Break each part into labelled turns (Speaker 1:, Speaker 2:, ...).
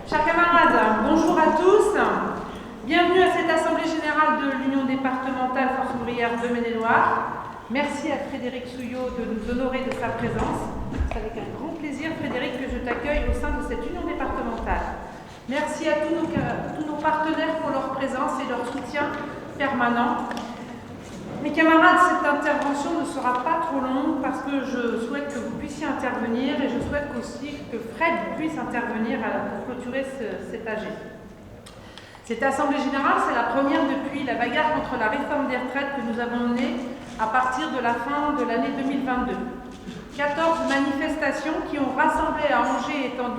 Speaker 1: Chers camarades, bonjour à tous. Bienvenue à cette Assemblée Générale de l'Union départementale Force ouvrière de Maine-et-Loire. Merci à Frédéric Souillot de nous honorer de sa présence. C'est avec un grand plaisir, Frédéric, que je t'accueille au sein de cette Union départementale. Merci à tous nos partenaires pour leur présence et leur soutien permanent. Mes camarades, cette intervention ne sera pas trop longue parce que je souhaite que vous puissiez intervenir et je souhaite aussi que Fred puisse intervenir pour clôturer cet AG. Cette Assemblée Générale, c'est la première depuis la bagarre contre la réforme des retraites que nous avons menée à partir de la fin de l'année 2022. 14 manifestations qui ont rassemblé à Angers et dans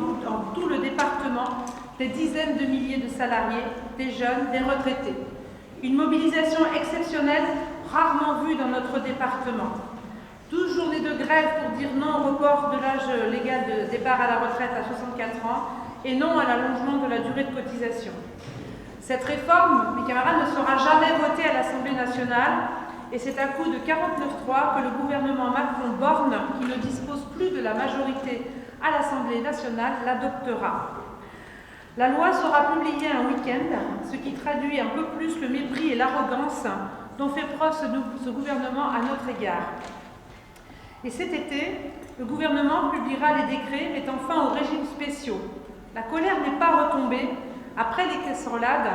Speaker 1: tout le département des dizaines de milliers de salariés, des jeunes, des retraités. Une mobilisation exceptionnelle, rarement vue dans notre département. 12 journées de grève pour dire non au report de l'âge légal de départ à la retraite à 64 ans et non à l'allongement de la durée de cotisation. Cette réforme, mes camarades, ne sera jamais votée à l'Assemblée nationale et c'est à coup de 49.3 que le gouvernement Macron-Borne, qui ne dispose plus de la majorité à l'Assemblée nationale, l'adoptera. La loi sera publiée un week-end, ce qui traduit un peu plus le mépris et l'arrogance dont fait preuve ce gouvernement à notre égard. Et cet été, le gouvernement publiera les décrets mettant fin aux régimes spéciaux. La colère n'est pas retombée. Après les casserolades,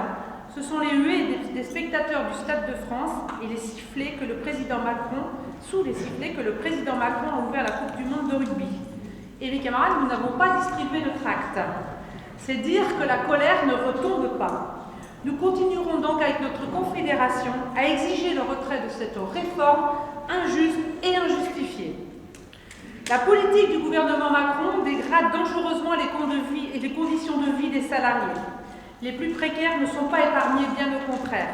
Speaker 1: ce sont les huées des spectateurs du Stade de France et les sifflets que le président Macron, sous les sifflets que le président Macron a ouvert la Coupe du Monde de rugby. Et mes camarades, nous n'avons pas distribué de tracts. C'est dire que la colère ne retombe pas. Nous continuerons donc avec notre confédération à exiger le retrait de cette réforme injuste et injustifiée. La politique du gouvernement Macron dégrade dangereusement les conditions de vie des salariés. Les plus précaires ne sont pas épargnés, bien au contraire.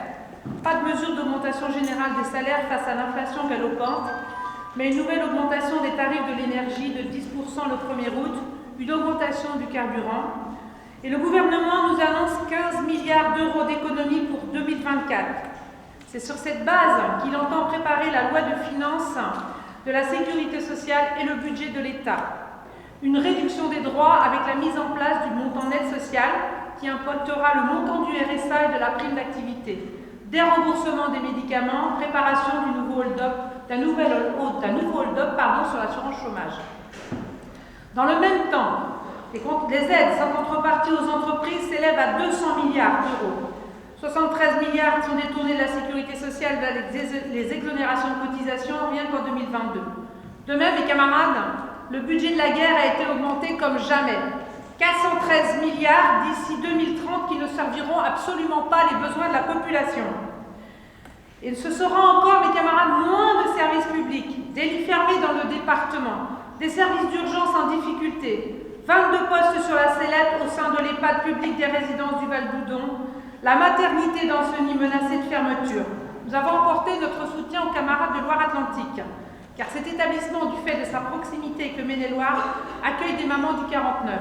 Speaker 1: Pas de mesure d'augmentation générale des salaires face à l'inflation galopante, mais une nouvelle augmentation des tarifs de l'énergie de 10% le 1er août, une augmentation du carburant. Et le gouvernement nous annonce 15 milliards d'euros d'économies pour 2024. C'est sur cette base qu'il entend préparer la loi de finances de la sécurité sociale et le budget de l'État. Une réduction des droits avec la mise en place du montant net social qui impactera le montant du RSA et de la prime d'activité. Des remboursements des médicaments, préparation d'un nouveau hold-up sur l'assurance chômage. Dans le même temps, les aides sans contrepartie aux entreprises s'élèvent à 200 milliards d'euros. 73 milliards sont détournés de la sécurité sociale vers les exonérations de cotisations rien qu'en 2022. De même, mes camarades, le budget de la guerre a été augmenté comme jamais. 413 milliards d'ici 2030 qui ne serviront absolument pas les besoins de la population. Et ce sera encore, mes camarades, moins de services publics, des lits fermés dans le département, des services d'urgence en difficulté, 22 postes sur la sellette au sein de l'EHPAD public des résidences du Val-d'Oudon, la maternité d'Anceny menacée de fermeture. Nous avons apporté notre soutien aux camarades de Loire-Atlantique, car cet établissement, du fait de sa proximité avec le Maine-et-Loire, accueille des mamans du 49.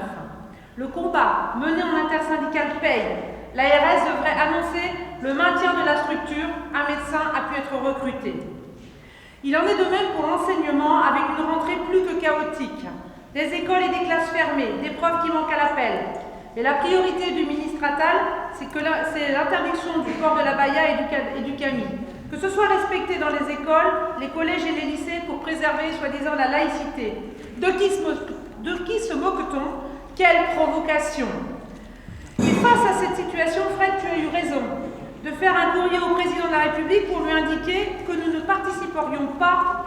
Speaker 1: Le combat mené en intersyndical paye. L'ARS devrait annoncer le maintien de la structure. Un médecin a pu être recruté. Il en est de même pour l'enseignement, avec une rentrée plus que chaotique. Des écoles et des classes fermées, des profs qui manquent à l'appel. Et la priorité du ministre Attal, c'est l'interdiction du port de la baya et du camis. Que ce soit respecté dans les écoles, les collèges et les lycées pour préserver, soi-disant, la laïcité. De qui se moque-t-on? Quelle provocation! Et face à cette situation, Fred, tu as eu raison de faire un courrier au président de la République pour lui indiquer que nous ne participerions pas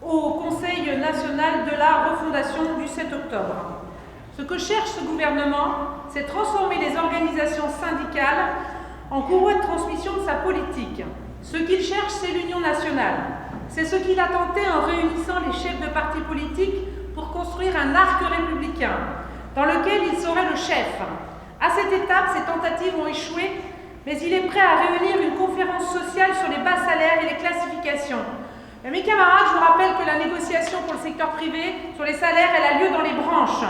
Speaker 1: au Conseil national de la refondation du 7 octobre. Ce que cherche ce gouvernement, c'est transformer les organisations syndicales en courroie de transmission de sa politique. Ce qu'il cherche, c'est l'union nationale. C'est ce qu'il a tenté en réunissant les chefs de partis politiques pour construire un arc républicain dans lequel il serait le chef. À cette étape, ces tentatives ont échoué, mais il est prêt à réunir une conférence sociale sur les bas salaires et les classifications. Mes camarades, je vous rappelle que la négociation pour le secteur privé sur les salaires, elle a lieu dans les branches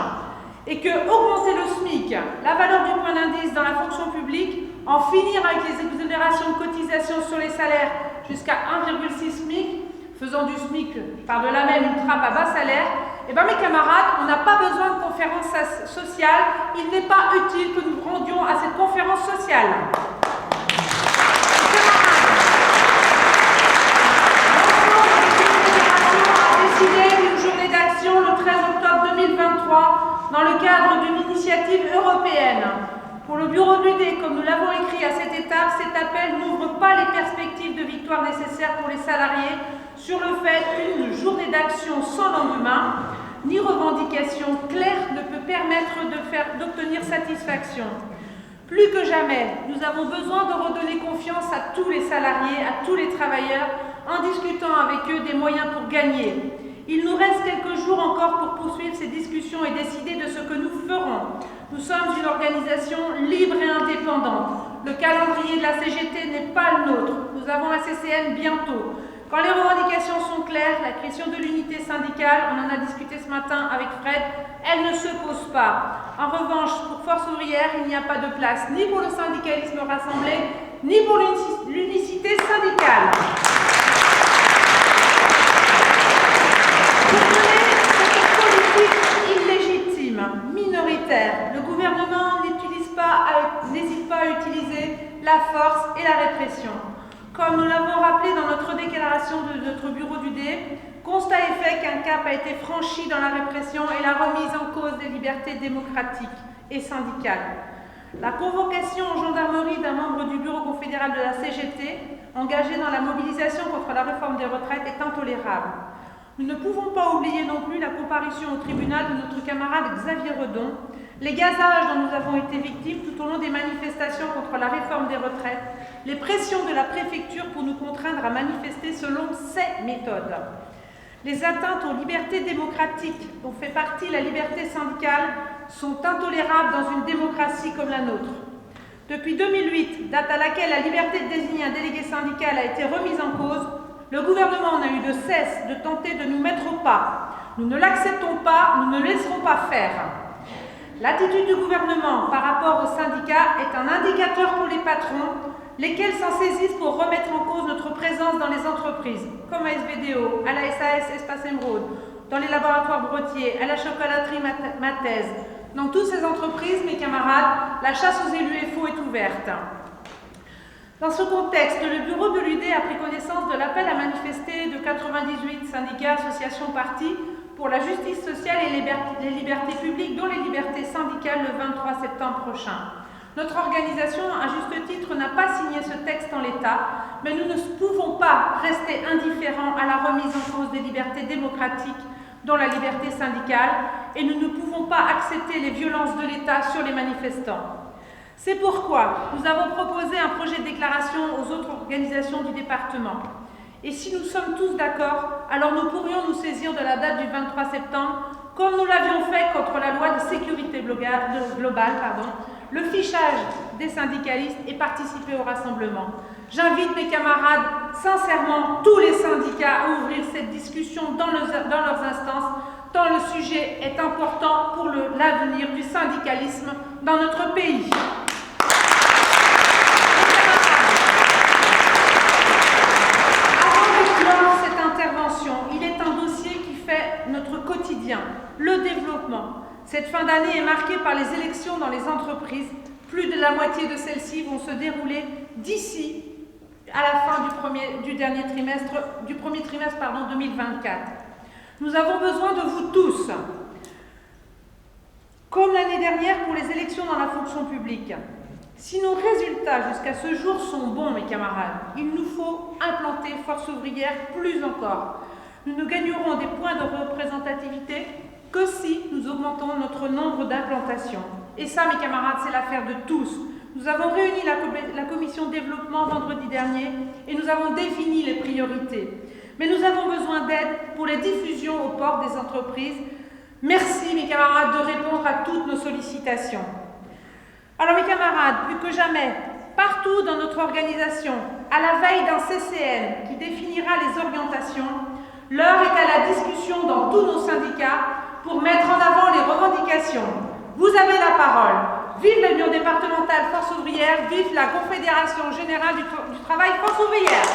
Speaker 1: et que augmenter le SMIC, la valeur du point d'indice dans la fonction publique, en finir avec les exonérations de cotisations sur les salaires jusqu'à 1,6 SMIC, faisant du SMIC par-delà même une trappe à bas salaire, Eh bien mes camarades, on n'a pas besoin de conférence sociale, il n'est pas utile que nous rendions à cette conférence sociale. D'une journée d'action le 13 octobre 2023 dans le cadre d'une initiative européenne. Pour le bureau de l'UD, comme nous l'avons écrit à cette étape, cet appel n'ouvre pas les perspectives de victoire nécessaires pour les salariés sur le fait qu'une journée d'action sans lendemain ni revendication claire ne peut permettre d'obtenir satisfaction. Plus que jamais, nous avons besoin de redonner confiance à tous les salariés, à tous les travailleurs, en discutant avec eux des moyens pour gagner. Il nous reste quelques jours encore pour poursuivre ces discussions et décider de ce que nous ferons. Nous sommes une organisation libre et indépendante. Le calendrier de la CGT n'est pas le nôtre. Nous avons la CCN bientôt. Quand les revendications sont claires, la question de l'unité syndicale, on en a discuté ce matin avec Fred, elle ne se pose pas. En revanche, pour Force ouvrière, il n'y a pas de place ni pour le syndicalisme rassemblé, ni pour l'unicité syndicale. Pour mener cette politique illégitime, minoritaire, le gouvernement n'hésite pas à utiliser la force et la répression. Comme nous l'avons rappelé dans notre déclaration de notre bureau du D, constat est fait qu'un cap a été franchi dans la répression et la remise en cause des libertés démocratiques et syndicales. La convocation en gendarmerie d'un membre du bureau confédéral de la CGT, engagé dans la mobilisation contre la réforme des retraites, est intolérable. Nous ne pouvons pas oublier non plus la comparution au tribunal de notre camarade Xavier Redon, les gazages dont nous avons été victimes tout au long des manifestations contre la réforme des retraites, les pressions de la préfecture pour nous contraindre à manifester selon ses méthodes. Les atteintes aux libertés démocratiques, dont fait partie la liberté syndicale, sont intolérables dans une démocratie comme la nôtre. Depuis 2008, date à laquelle la liberté de désigner un délégué syndical a été remise en cause, le gouvernement n'a eu de cesse de tenter de nous mettre au pas. Nous ne l'acceptons pas, nous ne laisserons pas faire. L'attitude du gouvernement par rapport aux syndicats est un indicateur pour les patrons, lesquels s'en saisissent pour remettre en cause notre présence dans les entreprises, comme à SBDO, à la SAS Espace Émeraude, dans les laboratoires Bretier, à la chocolaterie Mathèse. Dans toutes ces entreprises, mes camarades, la chasse aux élus FO est ouverte. Dans ce contexte, le bureau de l'UD a pris connaissance de l'appel à manifester de 98 syndicats, associations, partis pour la justice sociale et les libertés publiques, dont les libertés syndicales, le 23 septembre prochain. Notre organisation, à juste titre, n'a pas signé ce texte en l'état, mais nous ne pouvons pas rester indifférents à la remise en cause des libertés démocratiques, dont la liberté syndicale, et nous ne pouvons pas accepter les violences de l'État sur les manifestants. C'est pourquoi nous avons proposé un projet de déclaration aux autres organisations du département. Et si nous sommes tous d'accord, alors nous pourrions nous saisir de la date du 23 septembre, comme nous l'avions fait contre la loi de sécurité globale, le fichage des syndicalistes et participer au rassemblement. J'invite mes camarades, sincèrement, tous les syndicats à ouvrir cette discussion dans leurs instances, tant le sujet est important pour l'avenir du syndicalisme dans notre pays. Il est un dossier qui fait notre quotidien, le développement. Cette fin d'année est marquée par les élections dans les entreprises. Plus de la moitié de celles-ci vont se dérouler d'ici à la fin du premier trimestre 2024. Nous avons besoin de vous tous. Comme l'année dernière pour les élections dans la fonction publique. Si nos résultats jusqu'à ce jour sont bons, mes camarades, il nous faut implanter Force ouvrière plus encore. Nous ne gagnerons des points de représentativité que si nous augmentons notre nombre d'implantations. Et ça, mes camarades, c'est l'affaire de tous. Nous avons réuni la commission développement vendredi dernier et nous avons défini les priorités. Mais nous avons besoin d'aide pour les diffusions aux portes des entreprises. Merci, mes camarades, de répondre à toutes nos sollicitations. Alors, mes camarades, plus que jamais, partout dans notre organisation, à la veille d'un CCN qui définira les orientations, l'heure est à la discussion dans tous nos syndicats pour mettre en avant les revendications. Vous avez la parole. Vive l'Union départementale Force ouvrière, vive la Confédération générale du travail Force ouvrière.